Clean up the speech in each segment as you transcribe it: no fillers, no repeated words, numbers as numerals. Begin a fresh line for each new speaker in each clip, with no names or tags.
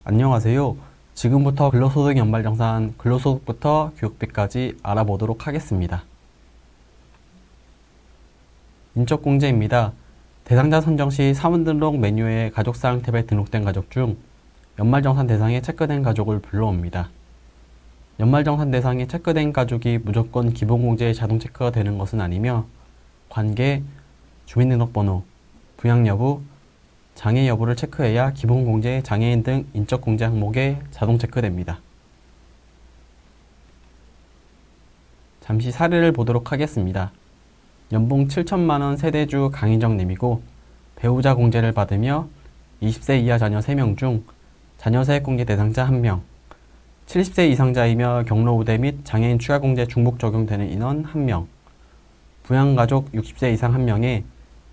안녕하세요. 지금부터 근로소득 연말정산, 근로소득부터 교육비까지 알아보도록 하겠습니다. 인적공제입니다. 대상자 선정 시 사문등록 메뉴에 가족사항 탭에 등록된 가족 중 연말정산 대상에 체크된 가족을 불러옵니다. 연말정산 대상에 체크된 가족이 무조건 기본공제에 자동 체크가 되는 것은 아니며 관계, 주민등록번호, 부양 여부, 장애 여부를 체크해야 기본공제, 장애인 등 인적공제 항목에 자동 체크됩니다. 잠시 사례를 보도록 하겠습니다. 연봉 7천만원 세대주 강희정님이고 배우자 공제를 받으며 20세 이하 자녀 3명 중 자녀 세액공제 대상자 1명, 70세 이상자이며 경로우대 및 장애인 추가공제 중복 적용되는 인원 1명, 부양가족 60세 이상 1명에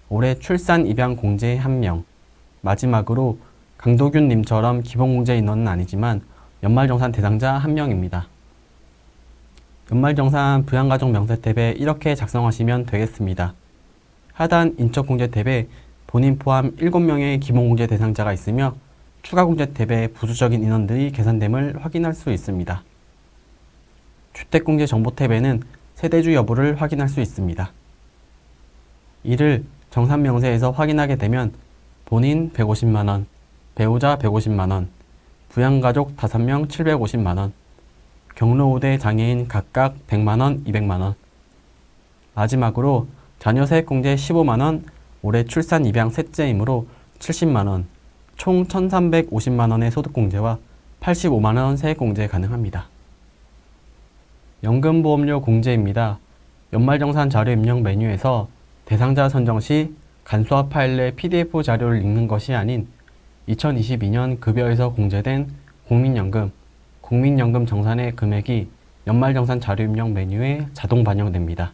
올해 출산 입양 공제 1명, 마지막으로 강도균님처럼 기본공제 인원은 아니지만 연말정산 대상자 1명입니다. 연말정산 부양가족 명세 탭에 이렇게 작성하시면 되겠습니다. 하단 인적공제 탭에 본인 포함 7명의 기본공제 대상자가 있으며 추가공제 탭에 부수적인 인원들이 계산됨을 확인할 수 있습니다. 주택공제 정보 탭에는 세대주 여부를 확인할 수 있습니다. 이를 정산명세에서 확인하게 되면 본인 150만원, 배우자 150만원, 부양가족 5명 750만원, 경로우대 장애인 각각 100만원, 200만원, 마지막으로 자녀 세액공제 15만원, 올해 출산 입양 셋째이므로 70만원, 총 1350만원의 소득공제와 85만원 세액공제 가능합니다. 연금보험료 공제입니다. 연말정산 자료 입력 메뉴에서 대상자 선정 시 간소화 파일의 PDF 자료를 읽는 것이 아닌 2022년 급여에서 공제된 국민연금, 국민연금 정산의 금액이 연말정산 자료 입력 메뉴에 자동 반영됩니다.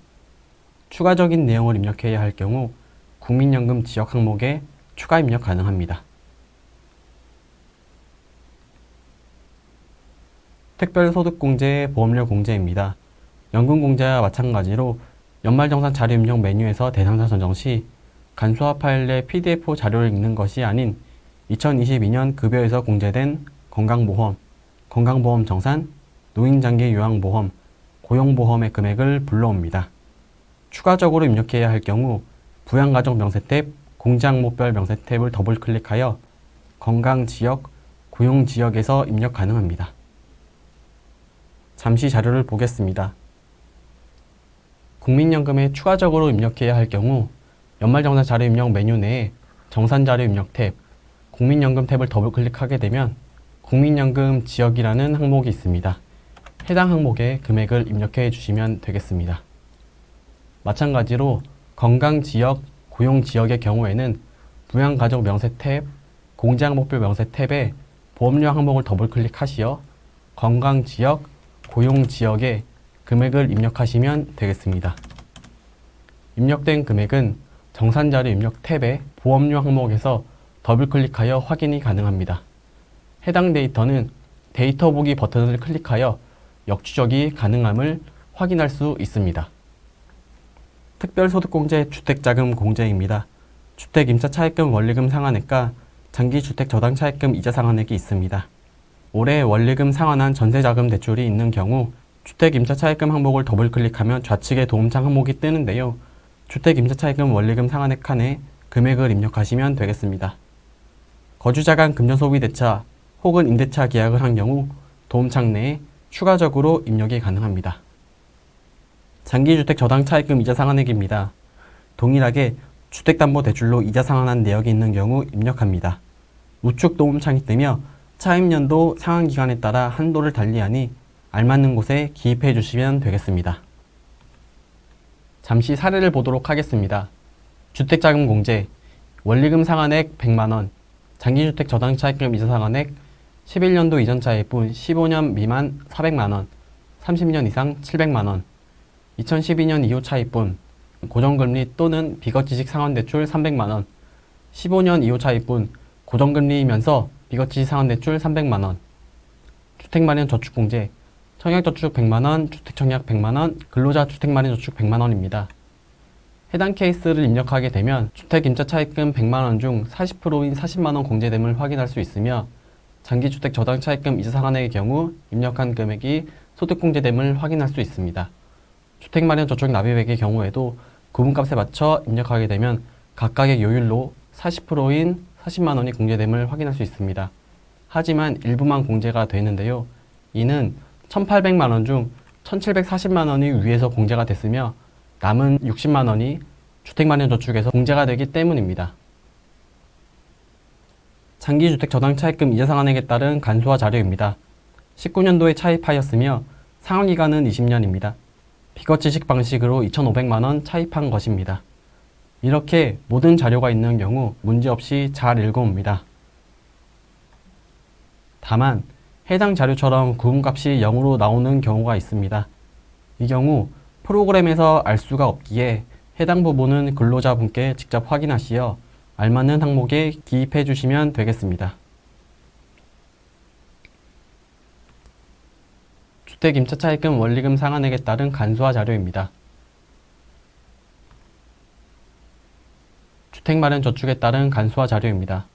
추가적인 내용을 입력해야 할 경우 국민연금 지역 항목에 추가 입력 가능합니다. 특별소득공제 보험료 공제입니다. 연금공제와 마찬가지로 연말정산 자료 입력 메뉴에서 대상자 선정 시 간소화 파일의 PDF 자료를 읽는 것이 아닌 2022년 급여에서 공제된 건강보험, 건강보험 정산, 노인장기 요양보험, 고용보험의 금액을 불러옵니다. 추가적으로 입력해야 할 경우 부양가족 명세 탭, 공제항목별 명세 탭을 더블클릭하여 건강지역, 고용지역에서 입력 가능합니다. 잠시 자료를 보겠습니다. 국민연금에 추가적으로 입력해야 할 경우 연말정산 자료 입력 메뉴 내에 정산자료 입력 탭, 국민연금 탭을 더블클릭하게 되면 국민연금 지역이라는 항목이 있습니다. 해당 항목에 금액을 입력해 주시면 되겠습니다. 마찬가지로 건강지역, 고용지역의 경우에는 부양가족 명세 탭, 공제항목별 명세 탭에 보험료 항목을 더블클릭하시어 건강지역, 고용지역에 금액을 입력하시면 되겠습니다. 입력된 금액은 정산자료 입력 탭의 보험료 항목에서 더블클릭하여 확인이 가능합니다. 해당 데이터는 데이터 보기 버튼을 클릭하여 역추적이 가능함을 확인할 수 있습니다. 특별소득공제 주택자금 공제입니다. 주택임차차입금 원리금 상환액과 장기주택저당차입금 이자 상환액이 있습니다. 올해 원리금 상환한 전세자금 대출이 있는 경우 주택임차차입금 항목을 더블클릭하면 좌측에 도움창 항목이 뜨는데요. 주택임차차입금 원리금 상환액 칸에 금액을 입력하시면 되겠습니다. 거주자 간 금전소비 대차 혹은 임대차 계약을 한 경우 도움창 내에 추가적으로 입력이 가능합니다. 장기주택 저당차입금 이자 상환액입니다. 동일하게 주택담보대출로 이자 상환한 내역이 있는 경우 입력합니다. 우측 도움창이 뜨며 차입연도 상환기간에 따라 한도를 달리하니 알맞는 곳에 기입해 주시면 되겠습니다. 잠시 사례를 보도록 하겠습니다. 주택자금 공제, 원리금 상환액 100만원, 장기주택 저당차입금 이자 상환액 11년도 이전 차입분 15년 미만 400만원, 30년 이상 700만원, 2012년 이후 차입분, 고정금리 또는 비거치식 상환대출 300만원, 15년 이후 차입분, 고정금리이면서 비거치식 상환대출 300만원, 주택마련 저축공제, 청약저축 100만원, 주택청약 100만원, 근로자 주택마련 저축 100만원입니다. 해당 케이스를 입력하게 되면 주택임차차입금 100만원 중 40%인 40만원 공제됨을 확인할 수 있으며 장기주택 저당차입금 이자 상환액의 경우 입력한 금액이 소득공제됨을 확인할 수 있습니다. 주택마련저축 납입액의 경우에도 구분값에 맞춰 입력하게 되면 각각의 요율로 40%인 40만 원이 공제됨을 확인할 수 있습니다. 하지만 일부만 공제가 되는데요. 이는 1,800만 원 중 1,740만 원이 위에서 공제가 됐으며 남은 60만 원이 주택마련저축에서 공제가 되기 때문입니다. 장기주택 저당차입금 이자 상환액에 따른 간소화 자료입니다. 19년도에 차입하였으며 상환기간은 20년입니다. 비거치식 방식으로 2,500만 원 차입한 것입니다. 이렇게 모든 자료가 있는 경우 문제없이 잘 읽어옵니다. 다만 해당 자료처럼 구분값이 0으로 나오는 경우가 있습니다. 이 경우 프로그램에서 알 수가 없기에 해당 부분은 근로자분께 직접 확인하시어 알맞는 항목에 기입해 주시면 되겠습니다. 주택임차차입금 원리금 상환액에 따른 간소화 자료입니다. 주택마련저축에 따른 간소화 자료입니다.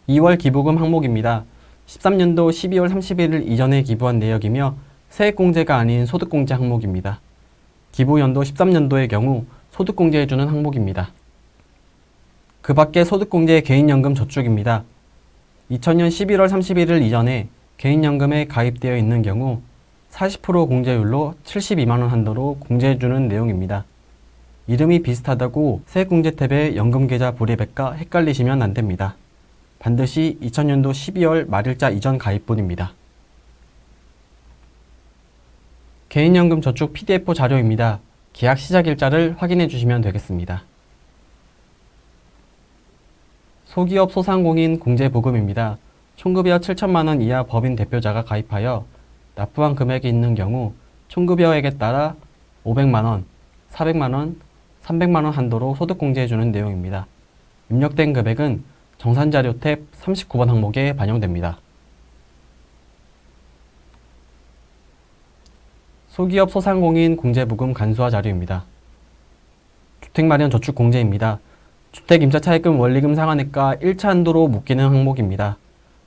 2월 기부금 항목입니다. 13년도 12월 31일 이전에 기부한 내역이며 세액공제가 아닌 소득공제 항목입니다. 기부연도 13년도의 경우 소득공제해주는 항목입니다. 그 밖에 소득공제 개인연금 저축입니다. 2000년 11월 31일 이전에 개인연금에 가입되어 있는 경우 40% 공제율로 72만 원 한도로 공제해주는 내용입니다. 이름이 비슷하다고 세액공제 탭의 연금계좌 불입액과 헷갈리시면 안됩니다. 반드시 2000년도 12월 말일자 이전 가입분입니다. 개인연금 저축 PDF 자료입니다. 계약 시작일자를 확인해 주시면 되겠습니다. 소기업 소상공인 공제부금입니다. 총급여 7천만 원 이하 법인 대표자가 가입하여 납부한 금액이 있는 경우 총급여액에 따라 500만 원, 400만 원, 300만 원 한도로 소득공제해주는 내용입니다. 입력된 금액은 정산자료 탭 39번 항목에 반영됩니다. 소기업 소상공인 공제부금 간소화 자료입니다. 주택마련저축 공제입니다. 주택임차차입금 원리금 상환액과 1차 한도로 묶이는 항목입니다.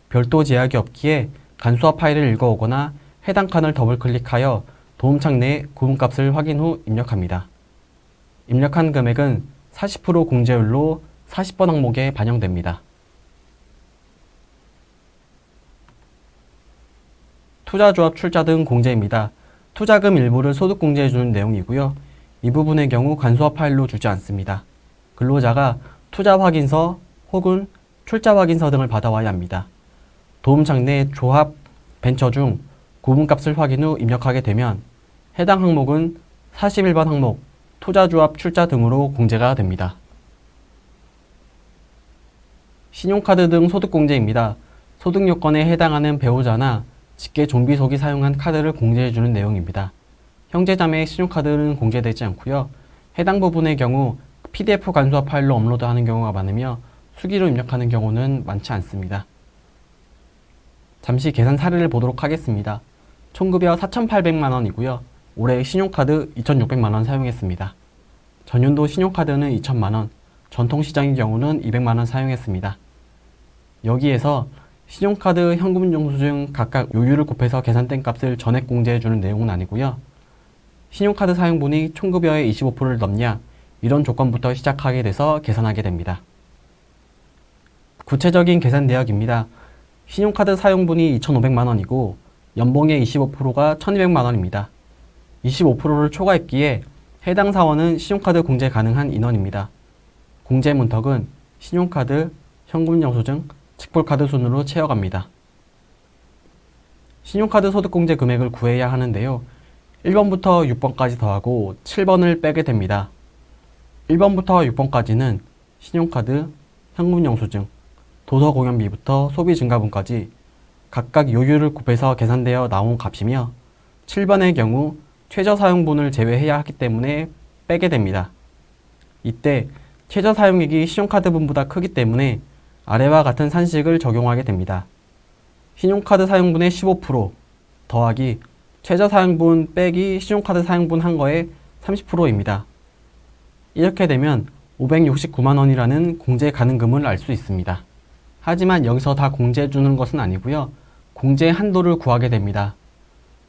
별도 제약이 없기에 간소화 파일을 읽어오거나 해당 칸을 더블클릭하여 도움창 내에 구분값을 확인 후 입력합니다. 입력한 금액은 40% 공제율로 40번 항목에 반영됩니다. 투자조합 출자 등 공제입니다. 투자금 일부를 소득공제해주는 내용이고요. 이 부분의 경우 간소화 파일로 주지 않습니다. 근로자가 투자 확인서 혹은 출자 확인서 등을 받아와야 합니다. 도움창 내 조합, 벤처 중 구분값을 확인 후 입력하게 되면 해당 항목은 41번 항목 투자조합 출자 등으로 공제가 됩니다. 신용카드 등 소득공제입니다. 소득요건에 해당하는 배우자나 직계 좀비속이 사용한 카드를 공제해주는 내용입니다. 형제자매의 신용카드는 공제되지 않고요. 해당 부분의 경우 PDF 간소화 파일로 업로드하는 경우가 많으며 수기로 입력하는 경우는 많지 않습니다. 잠시 계산 사례를 보도록 하겠습니다. 총급여 4,800만 원이고요. 올해 신용카드 2,600만 원 사용했습니다. 전년도 신용카드는 2,000만 원, 전통시장의 경우는 200만 원 사용했습니다. 여기에서 신용카드, 현금영수증 각각 요율을 곱해서 계산된 값을 전액 공제해주는 내용은 아니고요. 신용카드 사용분이 총급여의 25%를 넘냐 이런 조건부터 시작하게 돼서 계산하게 됩니다. 구체적인 계산 내역입니다. 신용카드 사용분이 2,500만 원이고 연봉의 25%가 1,200만 원입니다. 25%를 초과했기에 해당 사원은 신용카드 공제 가능한 인원입니다. 공제 문턱은 신용카드, 현금영수증, 직불카드 순으로 채워갑니다. 신용카드 소득공제 금액을 구해야 하는데요. 1번부터 6번까지 더하고 7번을 빼게 됩니다. 1번부터 6번까지는 신용카드, 현금영수증, 도서공연비부터 소비증가분까지 각각 요율을 곱해서 계산되어 나온 값이며 7번의 경우 최저사용분을 제외해야 하기 때문에 빼게 됩니다. 이때 최저사용액이 신용카드분보다 크기 때문에 아래와 같은 산식을 적용하게 됩니다. 신용카드 사용분의 15% 더하기 최저사용분 빼기 신용카드 사용분 한 거에 30%입니다. 이렇게 되면 569만 원이라는 공제 가능금을 알 수 있습니다. 하지만 여기서 다 공제해 주는 것은 아니고요. 공제 한도를 구하게 됩니다.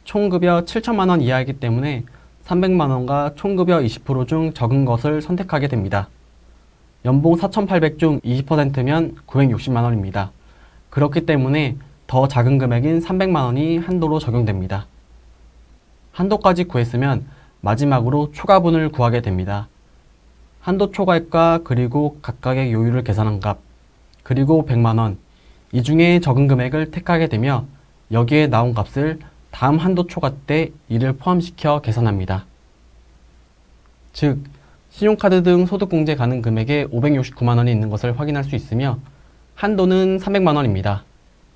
총급여 7천만 원 이하이기 때문에 300만 원과 총급여 20% 중 적은 것을 선택하게 됩니다. 연봉 4,800 중 20%면 960만 원입니다. 그렇기 때문에 더 작은 금액인 300만 원이 한도로 적용됩니다. 한도까지 구했으면 마지막으로 초과분을 구하게 됩니다. 한도 초과액과 그리고 각각의 요율을 계산한 값, 그리고 100만 원, 이 중에 적은 금액을 택하게 되며 여기에 나온 값을 다음 한도 초과 때 이를 포함시켜 계산합니다. 즉, 신용카드 등 소득공제 가능 금액에 569만 원이 있는 것을 확인할 수 있으며 한도는 300만 원입니다.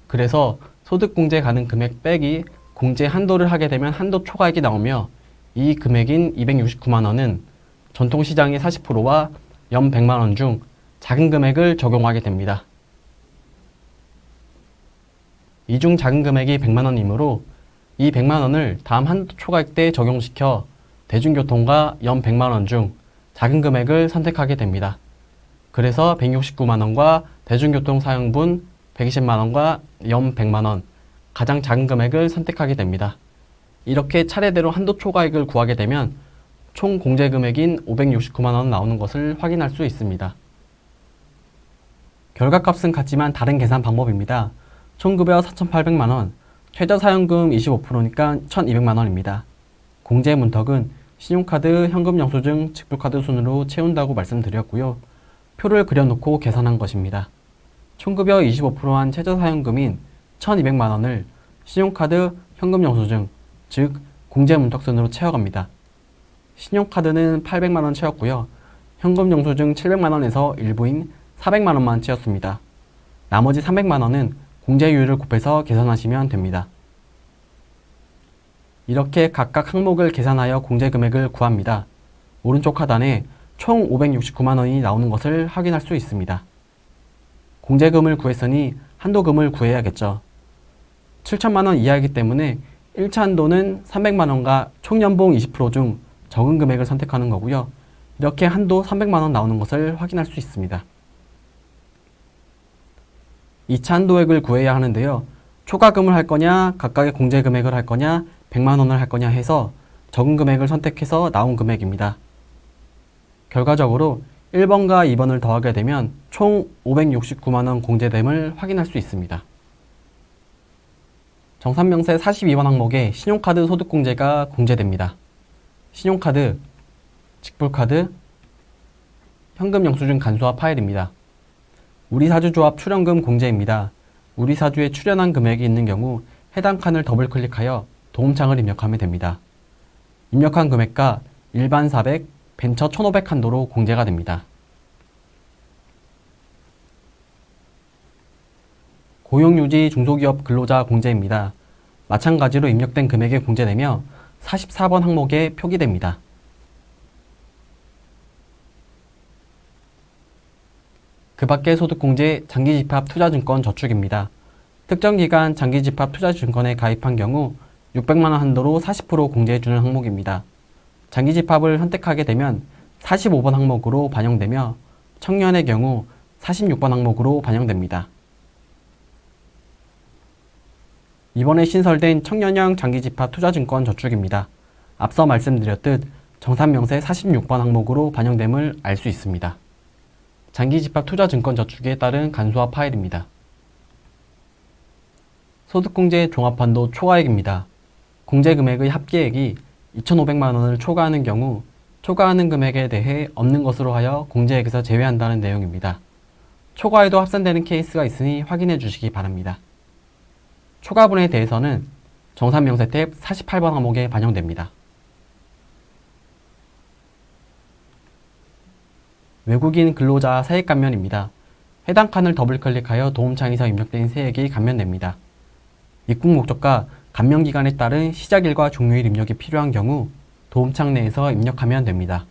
그래서 소득공제 가능 금액 빼기 공제 한도를 하게 되면 한도 초과액이 나오며 이 금액인 269만 원은 전통시장의 40%와 연 100만 원 중 작은 금액을 적용하게 됩니다. 이 중 작은 금액이 100만 원이므로 이 100만 원을 다음 한도 초과액 때 적용시켜 대중교통과 연 100만 원 중 작은 금액을 선택하게 됩니다. 그래서 169만 원과 대중교통 사용분 120만 원과 연 100만 원, 가장 작은 금액을 선택하게 됩니다. 이렇게 차례대로 한도 초과액을 구하게 되면 총 공제 금액인 569만 원 나오는 것을 확인할 수 있습니다. 결과값은 같지만 다른 계산 방법입니다. 총급여 4,800만 원, 최저사용금 25%니까 1,200만 원입니다. 공제 문턱은 신용카드, 현금영수증, 직불카드 순으로 채운다고 말씀드렸고요. 표를 그려놓고 계산한 것입니다. 총급여 25%한 최저사용금인 1,200만 원을 신용카드, 현금영수증, 즉 공제 문턱순으로 채워갑니다. 신용카드는 800만 원 채웠고요. 현금영수증 700만 원에서 일부인 400만 원만 채웠습니다. 나머지 300만 원은 공제율을 곱해서 계산하시면 됩니다. 이렇게 각각 항목을 계산하여 공제 금액을 구합니다. 오른쪽 하단에 총 569만 원이 나오는 것을 확인할 수 있습니다. 공제금을 구했으니 한도금을 구해야겠죠. 7천만 원 이하이기 때문에 1차 한도는 300만 원과 총연봉 20%중 적은 금액을 선택하는 거고요. 이렇게 한도 300만 원 나오는 것을 확인할 수 있습니다. 2차 한도액을 구해야 하는데요. 초과금을 할 거냐, 각각의 공제 금액을 할 거냐, 100만 원을 할 거냐 해서 적은 금액을 선택해서 나온 금액입니다. 결과적으로 1번과 2번을 더하게 되면 총 569만 원 공제됨을 확인할 수 있습니다. 정산명세 42번 항목에 신용카드 소득공제가 공제됩니다. 신용카드, 직불카드, 현금영수증 간소화 파일입니다. 우리사주조합 출연금 공제입니다. 우리사주에 출연한 금액이 있는 경우 해당 칸을 더블 클릭하여 도움창을 입력하면 됩니다. 입력한 금액과 일반 400, 벤처 1500 한도로 공제가 됩니다. 고용유지 중소기업 근로자 공제입니다. 마찬가지로 입력된 금액에 공제되며 44번 항목에 표기됩니다. 그 밖의 소득공제 장기집합 투자증권 저축입니다. 특정 기간 장기집합 투자증권에 가입한 경우 600만 원 한도로 40% 공제해주는 항목입니다. 장기집합을 선택하게 되면 45번 항목으로 반영되며 청년의 경우 46번 항목으로 반영됩니다. 이번에 신설된 청년형 장기집합 투자증권 저축입니다. 앞서 말씀드렸듯 정산명세 46번 항목으로 반영됨을 알 수 있습니다. 장기집합 투자증권 저축에 따른 간소화 파일입니다. 소득공제 종합한도 초과액입니다. 공제금액의 합계액이 2,500만 원을 초과하는 경우 초과하는 금액에 대해 없는 것으로 하여 공제액에서 제외한다는 내용입니다. 초과에도 합산되는 케이스가 있으니 확인해 주시기 바랍니다. 초과분에 대해서는 정산명세 탭 48번 항목에 반영됩니다. 외국인 근로자 세액 감면입니다. 해당 칸을 더블 클릭하여 도움창에서 입력된 세액이 감면됩니다. 입국 목적과 감면 기간에 따른 시작일과 종료일 입력이 필요한 경우 도움창 내에서 입력하면 됩니다.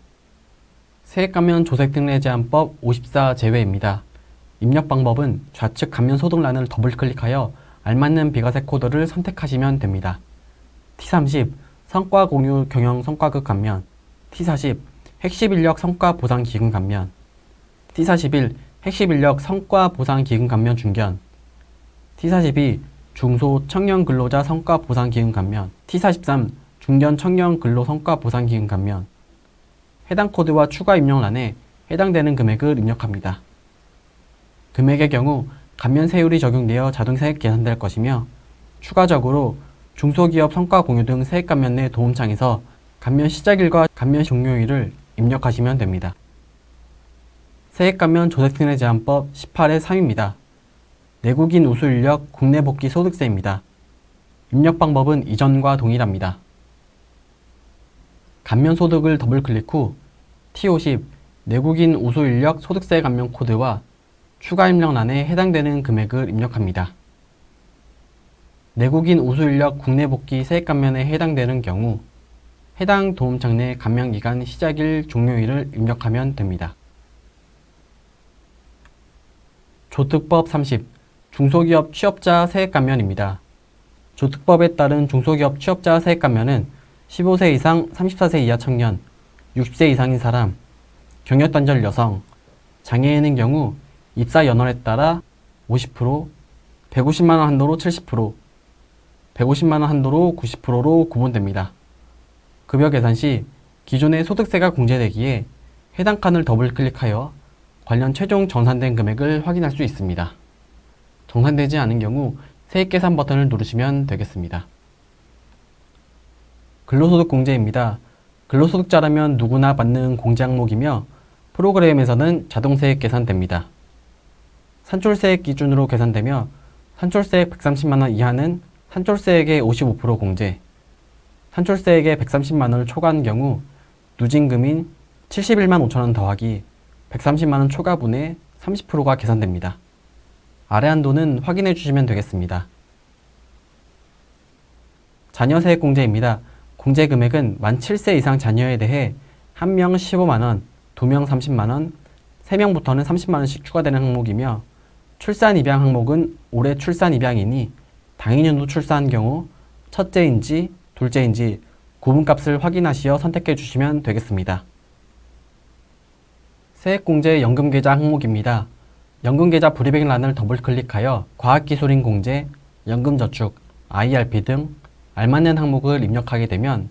세액 감면 조세 특례 제한법 54 제외입니다. 입력 방법은 좌측 감면 소득란을 더블 클릭하여 알맞는 비과세 코드를 선택하시면 됩니다. T30 성과 공유 경영 성과급 감면, T40 핵심 인력 성과 보상 기금 감면, T41 핵심인력 성과 보상 기금 감면 중견, T42 중소 청년 근로자 성과 보상 기금 감면, T43 중견 청년 근로 성과 보상 기금 감면. 해당 코드와 추가 입력란에 해당되는 금액을 입력합니다. 금액의 경우 감면 세율이 적용되어 자동 세액 계산될 것이며, 추가적으로 중소기업 성과 공유 등 세액 감면 내 도움창에서 감면 시작일과 감면 종료일을 입력하시면 됩니다. 세액 감면 조세특례 제한법 18의 3입니다. 내국인 우수 인력 국내 복귀 소득세입니다. 입력 방법은 이전과 동일합니다. 감면 소득을 더블 클릭 후 T50 내국인 우수 인력 소득세 감면 코드와 추가 입력란에 해당되는 금액을 입력합니다. 내국인 우수 인력 국내 복귀 세액 감면에 해당되는 경우 해당 도움창 내 감면 기간 시작일 종료일을 입력하면 됩니다. 조특법 30 중소기업 취업자 세액 감면입니다. 조특법에 따른 중소기업 취업자 세액 감면은 15세 이상 34세 이하 청년, 60세 이상인 사람, 경력단절 여성, 장애인의 경우 입사 연월에 따라 50%, 150만원 한도로 70%, 150만원 한도로 90%로 구분됩니다. 급여 계산 시 기존의 소득세가 공제되기에 해당 칸을 더블 클릭하여 관련 최종 정산된 금액을 확인할 수 있습니다. 정산되지 않은 경우 세액 계산 버튼을 누르시면 되겠습니다. 근로소득 공제입니다. 근로소득자라면 누구나 받는 공제 항목이며 프로그램에서는 자동 세액 계산됩니다. 산출세액 기준으로 계산되며 산출세액 130만원 이하는 산출세액의 55% 공제, 산출세액의 130만원을 초과한 경우 누진금인 71만 5천원 더하기 130만원 초과분의 30%가 계산됩니다. 아래 한도는 확인해 주시면 되겠습니다. 자녀세액 공제입니다. 공제 금액은 만 7세 이상 자녀에 대해 1명 15만원, 2명 30만원, 3명부터는 30만원씩 추가되는 항목이며 출산 입양 항목은 올해 출산 입양이니 당인연도 출산한 경우 첫째인지 둘째인지 구분값을 확인하시어 선택해 주시면 되겠습니다. 세액공제 연금계좌 항목입니다. 연금계좌 불이백란을 더블클릭하여 과학기술인 공제, 연금저축, IRP 등 알맞는 항목을 입력하게 되면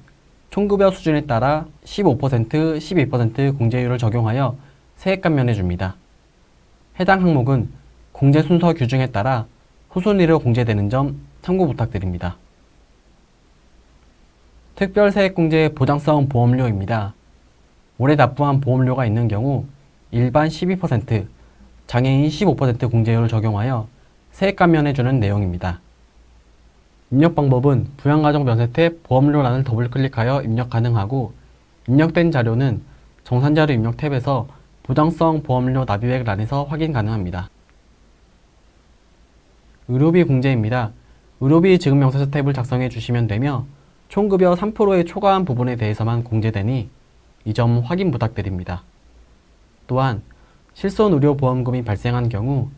총급여 수준에 따라 15%, 12% 공제율을 적용하여 세액 감면해 줍니다. 해당 항목은 공제 순서 규정에 따라 후순위로 공제되는 점 참고 부탁드립니다. 특별세액공제 보장성 보험료입니다. 올해 납부한 보험료가 있는 경우 일반 12%, 장애인 15% 공제율을 적용하여 세액 감면해주는 내용입니다. 입력 방법은 부양가정 면세 탭 보험료란을 더블클릭하여 입력 가능하고 입력된 자료는 정산자료 입력 탭에서 보장성 보험료 납입액 란에서 확인 가능합니다. 의료비 공제입니다. 의료비 지급 명세서 탭을 작성해 주시면 되며 총급여 3%의 초과한 부분에 대해서만 공제되니 이 점 확인 부탁드립니다. 또한 실손의료보험금이 발생한 경우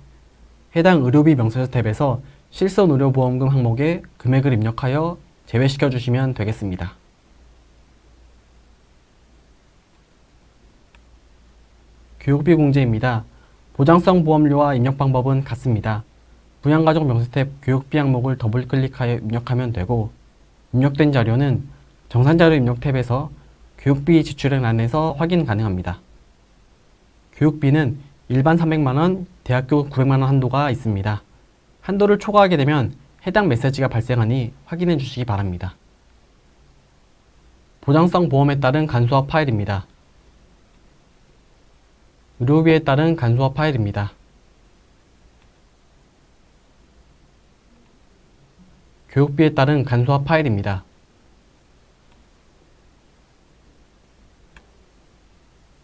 해당 의료비 명세서 탭에서 실손의료보험금 항목에 금액을 입력하여 제외시켜 주시면 되겠습니다. 교육비 공제입니다. 보장성 보험료와 입력 방법은 같습니다. 부양가족 명세 탭 교육비 항목을 더블클릭하여 입력하면 되고 입력된 자료는 정산자료 입력 탭에서 교육비 지출액 란에서 확인 가능합니다. 교육비는 일반 300만원, 대학교 900만원 한도가 있습니다. 한도를 초과하게 되면 해당 메시지가 발생하니 확인해 주시기 바랍니다. 보장성 보험에 따른 간소화 파일입니다. 의료비에 따른 간소화 파일입니다. 교육비에 따른 간소화 파일입니다.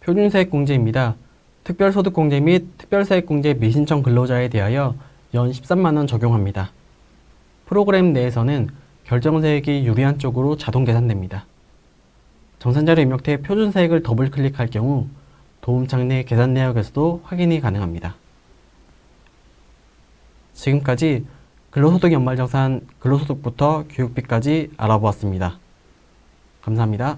표준세액공제입니다. 특별소득공제 및 특별세액공제 미신청 근로자에 대하여 연 13만원 적용합니다. 프로그램 내에서는 결정세액이 유리한 쪽으로 자동 계산됩니다. 정산자료 입력 탭 표준세액을 더블클릭할 경우 도움창 내 계산 내역에서도 확인이 가능합니다. 지금까지 근로소득 연말정산, 근로소득부터 교육비까지 알아보았습니다. 감사합니다.